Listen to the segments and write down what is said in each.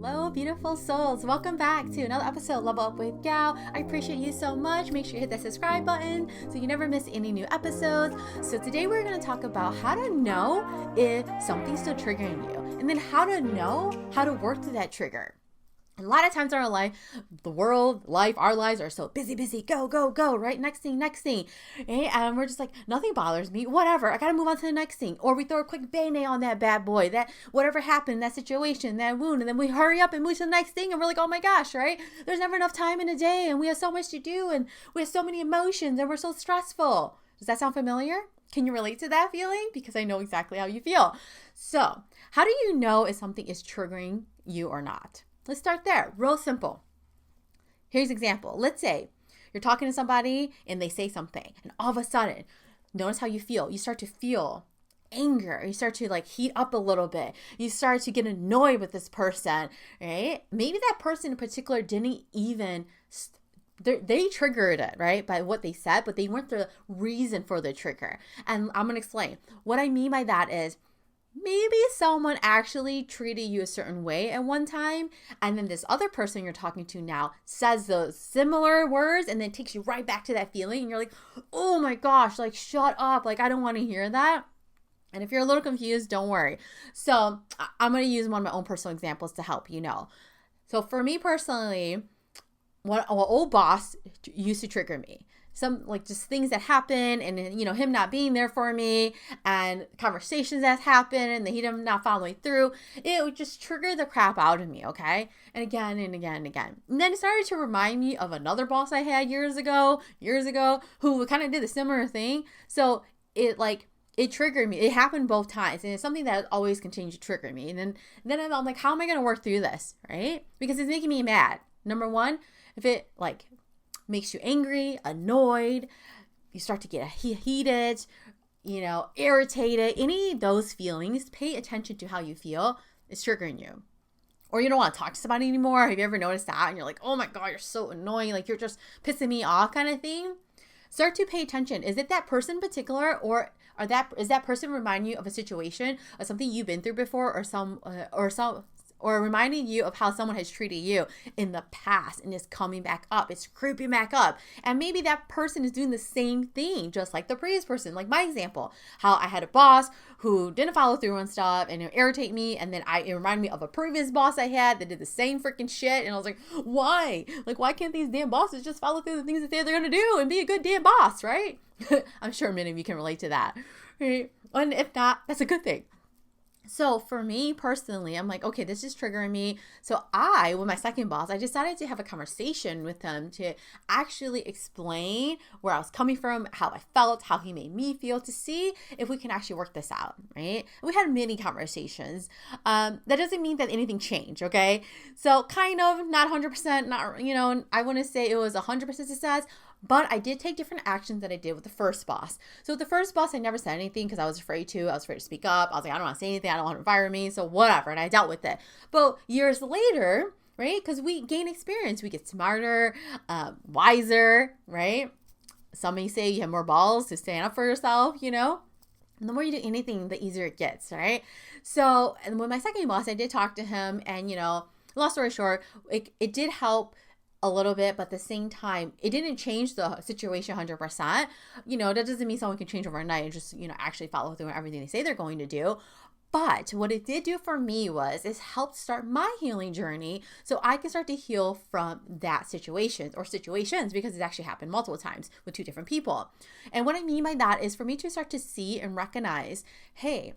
Hello, beautiful souls. Welcome back to another episode of Level Up with Gal. I appreciate you so much. Make sure you hit that subscribe button so you never miss any new episodes. So today we're going to talk about how to know if something's still triggering you, and then how to know how to work through that trigger. A lot of times in our life, the world, life, our lives are so busy, go, right? Next thing. Right? And we're just like, nothing bothers me, whatever. I got to move on to the next thing. Or we throw a quick Band-Aid on that bad boy, that whatever happened, that situation, that wound. And then we hurry up and move to the next thing. And we're like, oh my gosh, right? There's never enough time in a day. And we have so much to do. And we have so many emotions. And we're so stressful. Does that sound familiar? Can you relate to that feeling? Because I know exactly how you feel. So how do you know if something is triggering you or not? Let's start there. Real simple. Here's an example. Let's say you're talking to somebody and they say something, and all of a sudden, notice how you feel. You start to feel anger. You start to heat up a little bit. You start to get annoyed with this person, right? Maybe that person in particular didn't even they triggered it, right, by what they said, but they weren't the reason for the trigger. And I'm going to explain. What I mean by that is, maybe someone actually treated you a certain way at one time, and then this other person you're talking to now says those similar words, and then takes you right back to that feeling, and you're like, oh my gosh, shut up, I don't want to hear that. And if you're a little confused, don't worry. So I'm going to use one of my own personal examples to help you know. So for me personally, an old boss used to trigger me. Some just things that happen, and him not being there for me, and conversations that happen, and him not following through, it would just trigger the crap out of me, okay? And again and again and again. And then it started to remind me of another boss I had years ago, who kind of did a similar thing. So it triggered me. It happened both times, and it's something that always continues to trigger me. And then I'm like, how am I going to work through this, right? Because it's making me mad. Number one, if it makes you angry, annoyed, you start to get heated, irritated, any of those feelings, pay attention to how you feel. It's triggering you. Or you don't want to talk to somebody anymore. Have you ever noticed that? And you're like, oh my God, you're so annoying. You're just pissing me off kind of thing. Start to pay attention. Is it that person in particular, or is that person reminding you of a situation or something you've been through before, or reminding you of how someone has treated you in the past, and it's coming back up. It's creeping back up. And maybe that person is doing the same thing, just like the previous person. Like my example, how I had a boss who didn't follow through on stuff, and it irritated me. And then it reminded me of a previous boss I had that did the same freaking shit. And I was like, why? Why can't these damn bosses just follow through the things that they're going to do and be a good damn boss, right? I'm sure many of you can relate to that. Right? And if not, that's a good thing. So for me personally, I'm like, okay, this is triggering me. So with my second boss, I decided to have a conversation with him to actually explain where I was coming from, how I felt, how he made me feel, to see if we can actually work this out, right? We had many conversations. That doesn't mean that anything changed, okay? So kind of, not 100%, not, I wouldn't say it was 100% success, but I did take different actions than I did with the first boss. So with the first boss, I never said anything because I was afraid to. I was afraid to speak up. I was like, I don't want to say anything. I don't want to fire me. So whatever. And I dealt with it. But years later, right? Because we gain experience. We get smarter, wiser, right? Some may say you have more balls to stand up for yourself, And the more you do anything, the easier it gets, right? So, and with my second boss, I did talk to him, and, long story short, it did help a little bit, but at the same time, it didn't change the situation 100%. That doesn't mean someone can change overnight and just, actually follow through on everything they say they're going to do. But what it did do for me is help start my healing journey, so I can start to heal from that situations, because it's actually happened multiple times with two different people. And what I mean by that is for me to start to see and recognize, hey,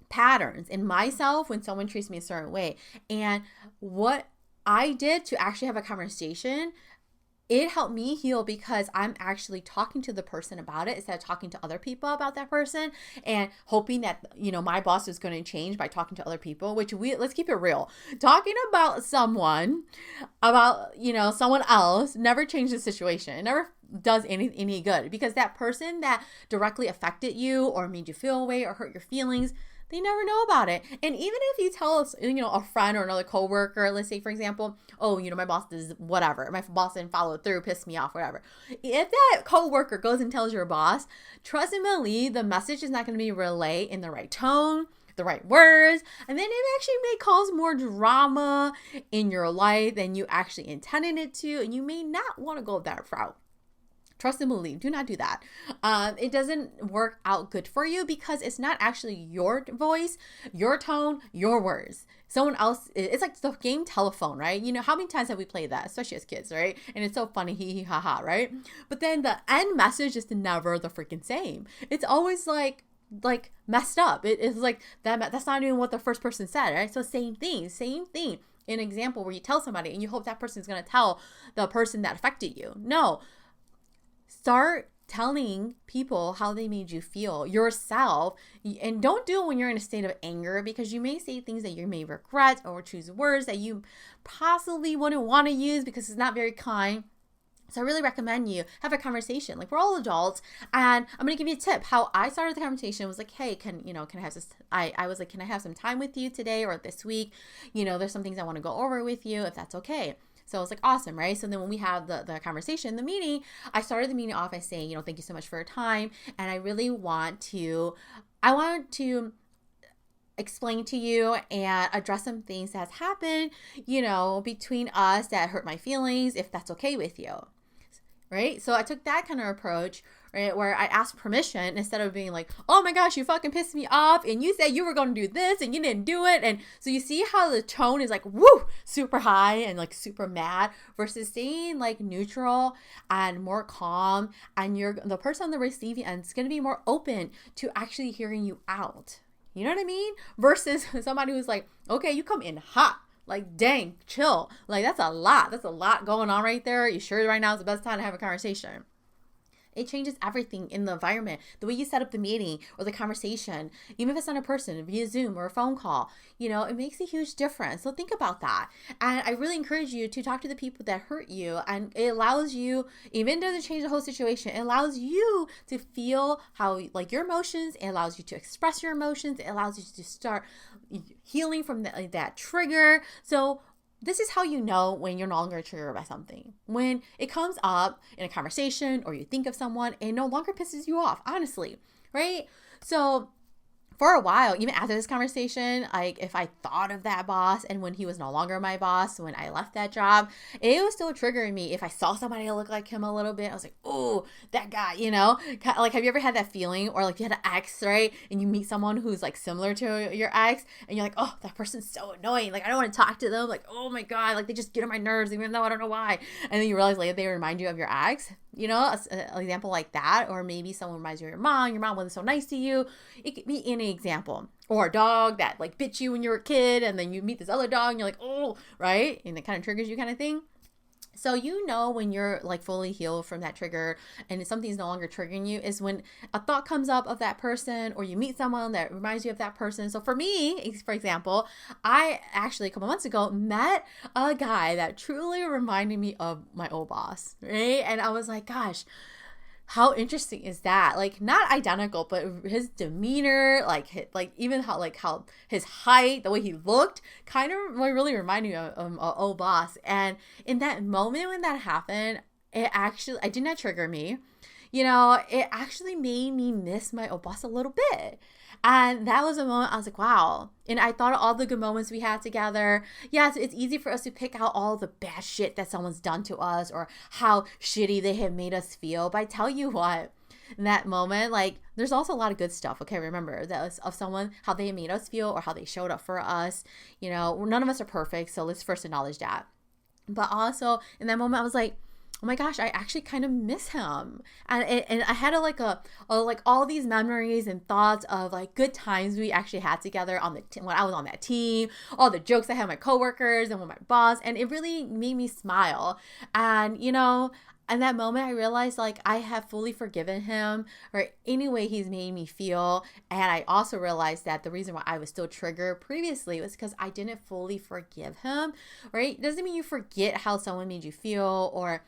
patterns in myself when someone treats me a certain way, and what I did to actually have a conversation, it helped me heal because I'm actually talking to the person about it instead of talking to other people about that person and hoping that, my boss is going to change by talking to other people, let's keep it real. Talking about someone else never changes the situation. It never does any good, because that person that directly affected you or made you feel away or hurt your feelings, they never know about it. And even if you tell us, a friend or another coworker, let's say, for example, oh, my boss does whatever. My boss didn't follow through, pissed me off, whatever. If that coworker goes and tells your boss, trust and believe the message is not going to be relayed in the right tone. the right words, and then it actually may cause more drama in your life than you actually intended it to, and you may not want to go that route. Trust and believe. Do not do that. It doesn't work out good for you because it's not actually your voice, your tone, your words. Someone else, it's like the game telephone, right? You know, how many times have we played that, especially as kids, right? And it's so funny, hee hee ha ha, right? But then the end message is never the freaking same. It's always like messed up. It's like that's not even what the first person said, right? So same thing. An example where you tell somebody and you hope that person is going to tell the person that affected you. No. Start telling people how they made you feel yourself, and don't do it when you're in a state of anger, because you may say things that you may regret or choose words that you possibly wouldn't want to use because it's not very kind. So I really recommend you have a conversation. Like, we're all adults, and I'm going to give you a tip. How I started the conversation was like, hey, can I have this? I was like, can I have some time with you today or this week? You know, there's some things I want to go over with you, if that's okay. So I was like, awesome, right? So then when we have the conversation, the meeting, I started the meeting off by saying, thank you so much for your time. And I really want to explain to you and address some things that's happened, between us that hurt my feelings, if that's okay with you. Right? So I took that kind of approach, right, where I asked permission instead of being like, oh my gosh, you fucking pissed me off and you said you were going to do this and you didn't do it. And so you see how the tone is like, woo, super high and like super mad, versus staying like neutral and more calm. And the person on the receiving end is going to be more open to actually hearing you out. You know what I mean? Versus somebody who's like, okay, you come in hot. Like, dang, chill. Like, that's a lot. That's a lot going on right there. You sure right now is the best time to have a conversation? It changes everything in the environment. The way you set up the meeting or the conversation, even if it's not a person, via Zoom or a phone call, it makes a huge difference. So think about that. And I really encourage you to talk to the people that hurt you. And it allows you, even if it doesn't change the whole situation, it allows you to feel how, like, your emotions. It allows you to express your emotions. It allows you to start healing from that trigger. So this is how you know when you're no longer triggered by something. When it comes up in a conversation or you think of someone, it no longer pisses you off, honestly, right? So for a while, even after this conversation, like, if I thought of that boss and when he was no longer my boss, when I left that job, it was still triggering me. If I saw somebody look like him a little bit, I was like, oh, that guy, Like, have you ever had that feeling? Or like, you had an ex, right? And you meet someone who's like similar to your ex and you're like, oh, that person's so annoying. Like, I don't want to talk to them. Like, oh my God, like, they just get on my nerves even though I don't know why. And then you realize later they remind you of your ex. An example like that. Or maybe someone reminds you of your mom wasn't so nice to you. It could be any example. Or a dog that like bit you when you were a kid, and then you meet this other dog and you're like, oh, right? And it kind of triggers you, kind of thing. So when you're like fully healed from that trigger and something's no longer triggering you is when a thought comes up of that person, or you meet someone that reminds you of that person. So for me, for example, I actually a couple months ago met a guy that truly reminded me of my old boss, right? And I was like, gosh, how interesting is that? Like, not identical, but his demeanor, like even how his height, the way he looked, kind of really reminded me of an old boss. And in that moment when that happened, it did not trigger me. It actually made me miss my old boss a little bit. And that was a moment I was like, wow. And I thought of all the good moments we had together. Yes, it's easy for us to pick out all the bad shit that someone's done to us or how shitty they have made us feel. But I tell you what, in that moment, like, there's also a lot of good stuff. Okay, remember that was of someone, how they made us feel or how they showed up for us. None of us are perfect. So let's first acknowledge that. But also in that moment, I was like, oh my gosh, I actually kind of miss him. And I had like all these memories and thoughts of like good times we actually had together on when I was on that team, all the jokes I had with my coworkers and with my boss, and it really made me smile. And in that moment, I realized like I have fully forgiven him or any way he's made me feel. And I also realized that the reason why I was still triggered previously was because I didn't fully forgive him, right? It doesn't mean you forget how someone made you feel or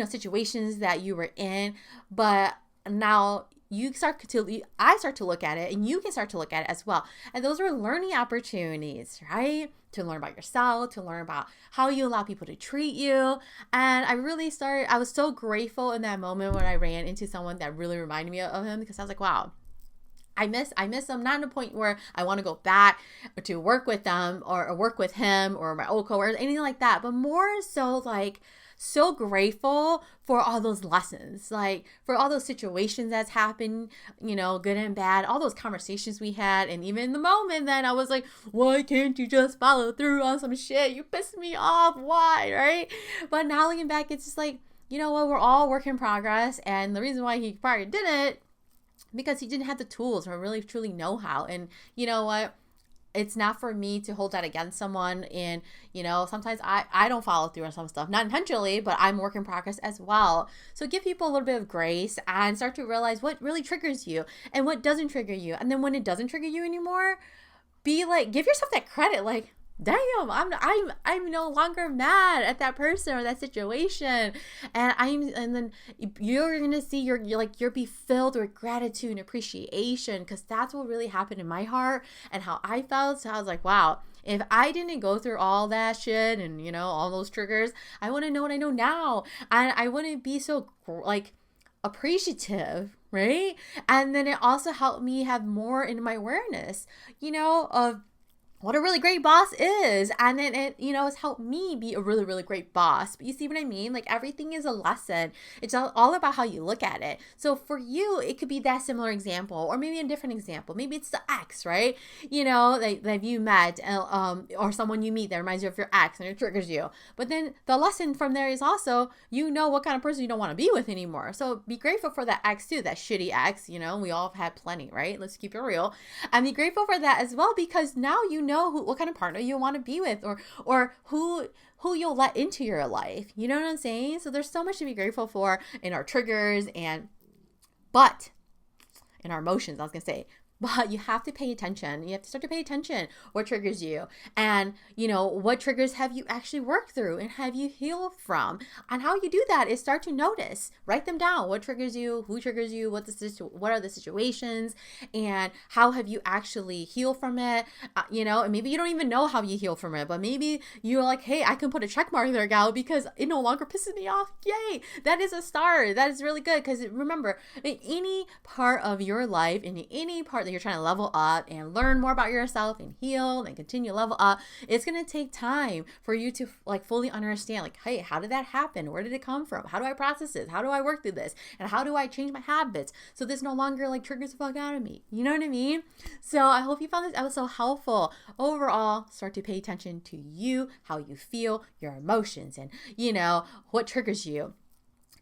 situations that you were in, but now I start to look at it, and you can start to look at it as well. And those are learning opportunities, right? To learn about yourself, to learn about how you allow people to treat you. And I was so grateful in that moment when I ran into someone that really reminded me of him, because I was like, wow, I miss them, not in a point where I want to go back to work with them or work with him or my old coworkers, anything like that, but more so like so grateful for all those lessons, like for all those situations that's happened, you know, good and bad, all those conversations we had. And even in the moment then I was like, why can't you just follow through on some shit? You pissed me off. Why? Right? But now looking back, it's just like, you know what, we're all work in progress. And the reason why he probably didn't, because he didn't have the tools or really truly know how. And you know what? It's not for me to hold that against someone. And, you know, sometimes I don't follow through on some stuff, not intentionally, but I'm work in progress as well. So give people a little bit of grace and start to realize what really triggers you and what doesn't trigger you. And then when it doesn't trigger you anymore, be like, give yourself that credit. Like, damn, I'm no longer mad at that person or that situation, and then you're gonna see you're be filled with gratitude and appreciation, because that's what really happened in my heart and how I felt. So I was like, wow, if I didn't go through all that shit and, you know, all those triggers, I wouldn't know what I know now, and I wouldn't be so like appreciative, right? And then it also helped me have more in my awareness, you know, of what a really great boss is. And then it, you know, has helped me be a really, really great boss. But you see what I mean? Like everything is a lesson. It's all about how you look at it. So for you, it could be that similar example, or maybe a different example. Maybe it's the ex, right? You know, that you met, or someone you meet that reminds you of your ex and it triggers you. But then the lesson from there is also, you know what kind of person you don't want to be with anymore. So be grateful for that ex too, that shitty ex. You know, we all have had plenty, right? Let's keep it real. And be grateful for that as well, because now you know what kind of partner you want to be with, or who you'll let into your life. You know what I'm saying? So there's so much to be grateful for in our triggers but in our emotions, I was gonna say. But you have to pay attention. You have to start to pay attention what triggers you. And, you know, what triggers have you actually worked through and have you healed from? And how you do that is start to notice. Write them down. What triggers you? Who triggers you? What are the situations? And how have you actually healed from it? You know, and maybe you don't even know how you heal from it. But maybe you're like, hey, I can put a check mark there, gal, because it no longer pisses me off. Yay! That is a start. That is really good. Because remember, in any part of your life, in any part that you're trying to level up and learn more about yourself and heal and continue to level up, it's going to take time for you to like fully understand, like, hey, how did that happen? Where did it come from? How do I process this? How do I work through this? And how do I change my habits so this no longer like triggers the fuck out of me? You know what I mean? So I hope you found this episode helpful. Overall, start to pay attention to you, how you feel, your emotions, and, you know, what triggers you.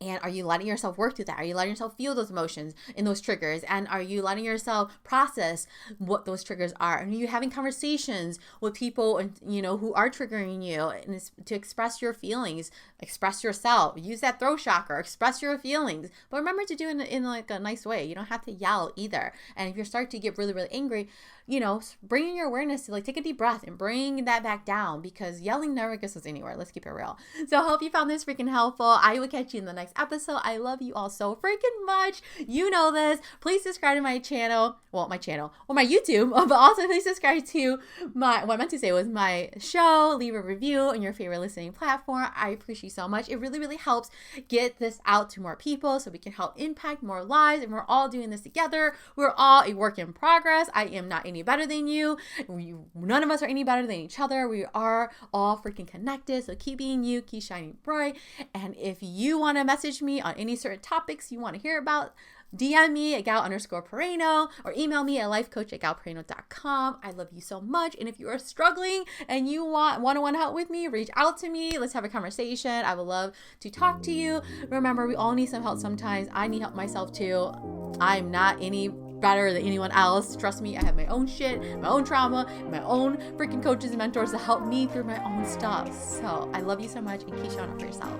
And are you letting yourself work through that? Are you letting yourself feel those emotions and those triggers? And are you letting yourself process what those triggers are? And are you having conversations with people, and, you know, who are triggering you, and it's to express your feelings, express yourself, use that throat chakra, express your feelings. But remember to do it in like a nice way. You don't have to yell either. And if you start to get really, really angry, you know, bringing your awareness to like take a deep breath and bring that back down, because yelling never gets us anywhere. Let's keep it real. So I hope you found this freaking helpful. I will catch you in the next episode. I love you all so freaking much. You know this. Please subscribe to my channel. Well, my channel or my YouTube, but also please subscribe to what I meant to say was my show. Leave a review on your favorite listening platform. I appreciate you so much. It really, really helps get this out to more people so we can help impact more lives, and we're all doing this together. We're all a work in progress. I am not any better than you. None of us are any better than each other. We are all freaking connected. So keep being you, keep shining bright. And if you want to message me on any certain topics you want to hear about, DM me at gal_Pereno, or email me at lifecoach@galpereno.com. I love you so much. And if you are struggling and you want one-on-one help with me, reach out to me. Let's have a conversation. I would love to talk to you. Remember, we all need some help sometimes. I need help myself too. I'm not any better than anyone else. Trust me, I have my own shit, my own trauma, my own freaking coaches and mentors to help me through my own stuff. So I love you so much, and keep showing up for yourself.